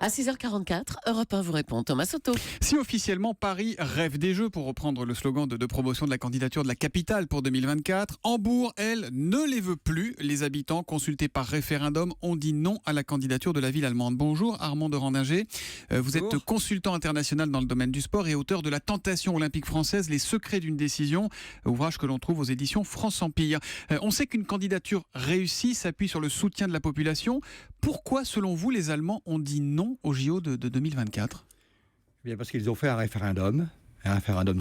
À 6h44, Europe 1 vous répond. Thomas Soto. Si officiellement Paris rêve des Jeux, pour reprendre le slogan de promotion de la candidature de la capitale pour 2024, Hambourg, elle, ne les veut plus. Les habitants consultés par référendum ont dit non à la candidature de la ville allemande. Bonjour Armand de Randinger. Vous êtes consultant international dans le domaine du sport et auteur de La Tentation olympique française, les secrets d'une décision, ouvrage que l'on trouve aux éditions France Empire. On sait qu'une candidature réussie s'appuie sur le soutien de la population. Pourquoi, selon vous, les Allemands ont dit non au JO de 2024 ? Bien parce qu'ils ont fait un référendum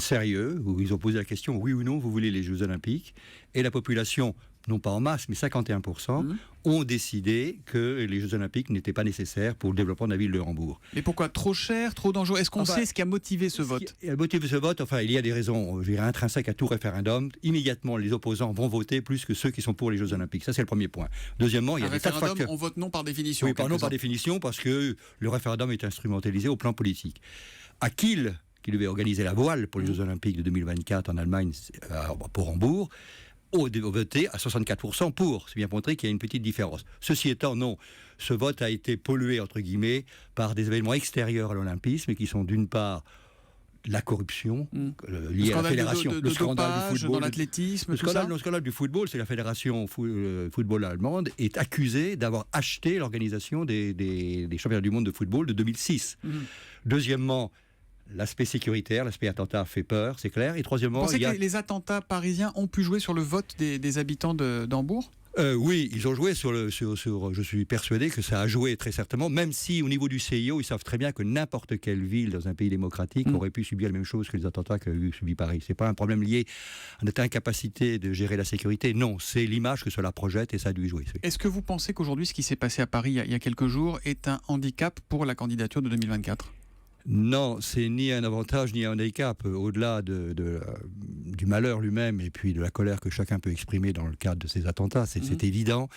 sérieux, où ils ont posé la question, oui ou non, vous voulez les Jeux Olympiques ? Et la population, non pas en masse, mais 51%, ont décidé que les Jeux Olympiques n'étaient pas nécessaires pour le développement de la ville de Hambourg. Mais pourquoi ? Trop cher, trop dangereux ? Est-ce qu'on sait ce qui a motivé ce vote ? Il y a des raisons, je dirais, intrinsèques à tout référendum. Immédiatement, les opposants vont voter plus que ceux qui sont pour les Jeux Olympiques. Ça, c'est le premier point. Deuxièmement, il y a des tas de facteurs. On vote non par définition. Oui, non par définition, parce que le référendum est instrumentalisé au plan politique. À Kiel, qui devait organiser la voile pour les Jeux Olympiques de 2024 en Allemagne, pour Hambourg, ont voté à 64% pour. C'est bien montré qu'il y a une petite différence. Ceci étant, non. Ce vote a été pollué, entre guillemets, par des événements extérieurs à l'olympisme, qui sont d'une part la corruption liée à la fédération, le scandale du football, dans l'athlétisme, le scandale du football, c'est la fédération football allemande est accusée d'avoir acheté l'organisation des championnats du monde de football de 2006. Deuxièmement, l'aspect sécuritaire, l'aspect attentat fait peur, c'est clair. Et troisièmement, vous pensez que les attentats parisiens ont pu jouer sur le vote des habitants d'Hambourg ? Oui, ils ont joué sur. Je suis persuadé que ça a joué très certainement, même si au niveau du CIO, ils savent très bien que n'importe quelle ville dans un pays démocratique aurait pu subir la même chose que les attentats qu'a subi Paris. C'est pas un problème lié à notre incapacité de gérer la sécurité. Non, c'est l'image que cela projette et ça a dû y jouer. Oui. Est-ce que vous pensez qu'aujourd'hui, ce qui s'est passé à Paris il y a quelques jours est un handicap pour la candidature de 2024 ? Non, c'est ni un avantage ni un handicap. Au-delà du malheur lui-même et puis de la colère que chacun peut exprimer dans le cadre de ces attentats, c'est évident.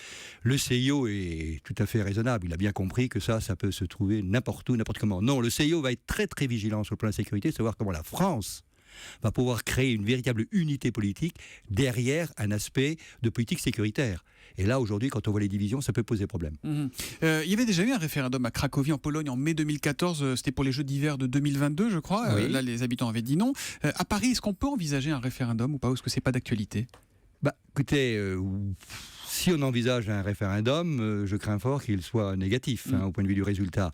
Le CIO est tout à fait raisonnable. Il a bien compris que ça peut se trouver n'importe où, n'importe comment. Non, le CIO va être très très vigilant sur le plan de la sécurité, savoir comment la France va pouvoir créer une véritable unité politique derrière un aspect de politique sécuritaire. Et là, aujourd'hui, quand on voit les divisions, ça peut poser problème. Il y avait déjà eu un référendum à Cracovie, en Pologne, en mai 2014. C'était pour les Jeux d'hiver de 2022, je crois. Oui. Là, les habitants avaient dit non. À Paris, est-ce qu'on peut envisager un référendum ou pas ? Ou est-ce que c'est pas d'actualité ? Écoutez, si on envisage un référendum, je crains fort qu'il soit négatif au point de vue du résultat.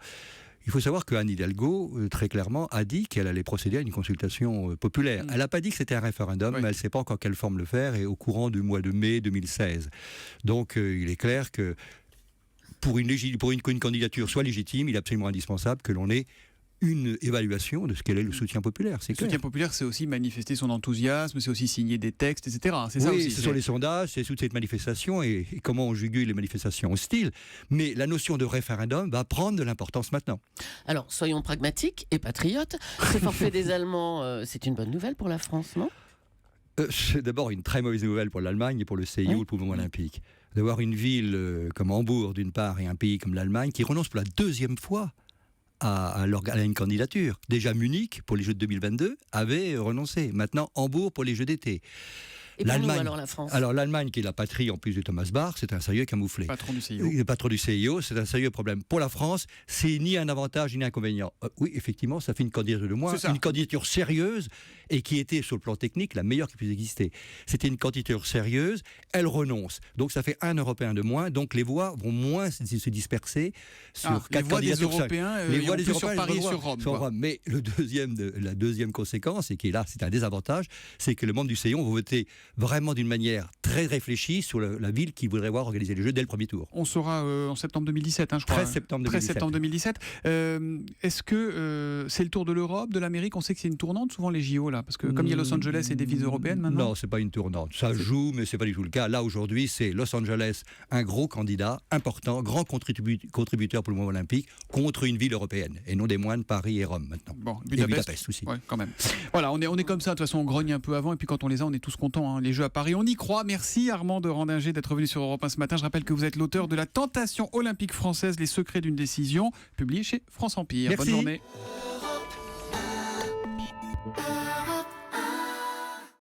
Il faut savoir que Anne Hidalgo, très clairement, a dit qu'elle allait procéder à une consultation populaire. Elle n'a pas dit que c'était un référendum, mais elle ne sait pas encore quelle forme le faire, et au courant du mois de mai 2016. Donc, il est clair que pour une candidature soit légitime, il est absolument indispensable que l'on ait une évaluation de ce qu'est le soutien populaire. Le soutien populaire, c'est aussi manifester son enthousiasme, c'est aussi signer des textes, etc. C'est ça aussi. Ce sont les sondages, c'est toute cette manifestation et comment on jugule les manifestations hostiles. Mais la notion de référendum va prendre de l'importance maintenant. Alors, soyons pragmatiques et patriotes. Ce forfait des Allemands, c'est une bonne nouvelle pour la France, non ? C'est d'abord une très mauvaise nouvelle pour l'Allemagne et pour le CIO, le mouvement olympique. D'avoir une ville comme Hambourg, d'une part, et un pays comme l'Allemagne qui renonce pour la deuxième fois à une candidature. Déjà Munich, pour les Jeux de 2022, avait renoncé. Maintenant, Hambourg pour les Jeux d'été. Et pour nous, alors la France ? Alors l'Allemagne, qui est la patrie en plus de Thomas Bach, c'est un sérieux camouflet. Patron du CIO. Le patron du CIO, c'est un sérieux problème. Pour la France, c'est ni un avantage ni un inconvénient. Oui, effectivement, ça fait une candidature de moins, une candidature sérieuse et qui était, sur le plan technique, la meilleure qui puisse exister. C'était une candidature sérieuse, elle renonce. Donc ça fait un Européen de moins, donc les voix vont moins se disperser sur quatre candidatures. Les voix des Européens, sur Paris et sur Rome. Mais la deuxième conséquence, et qui est là, c'est un désavantage, c'est que les membres du CIO vont voter vraiment d'une manière très réfléchie sur la ville qui voudrait voir organiser les Jeux dès le premier tour. On saura en septembre 2017, je crois. 13 septembre 2017. Est-ce que c'est le tour de l'Europe, de l'Amérique ? On sait que c'est une tournante, souvent les JO, là, parce que comme il y a Los Angeles et des villes européennes maintenant. Non, c'est pas une tournante. Ça joue, mais c'est pas du tout le cas. Là, aujourd'hui, c'est Los Angeles, un gros candidat, important, grand contributeur pour le mouvement olympique, contre une ville européenne, et non des moindres, Paris et Rome, maintenant. Bon, Budapest aussi. Ouais, quand même. Voilà, on est comme ça, de toute façon, on grogne un peu avant, et puis quand on les a, on est tous contents. Les Jeux à Paris, on y croit. Merci Armand de Randinger d'être venu sur Europe 1 ce matin. Je rappelle que vous êtes l'auteur de La Tentation olympique française, les secrets d'une décision, publié chez France Empire. Merci. Bonne journée.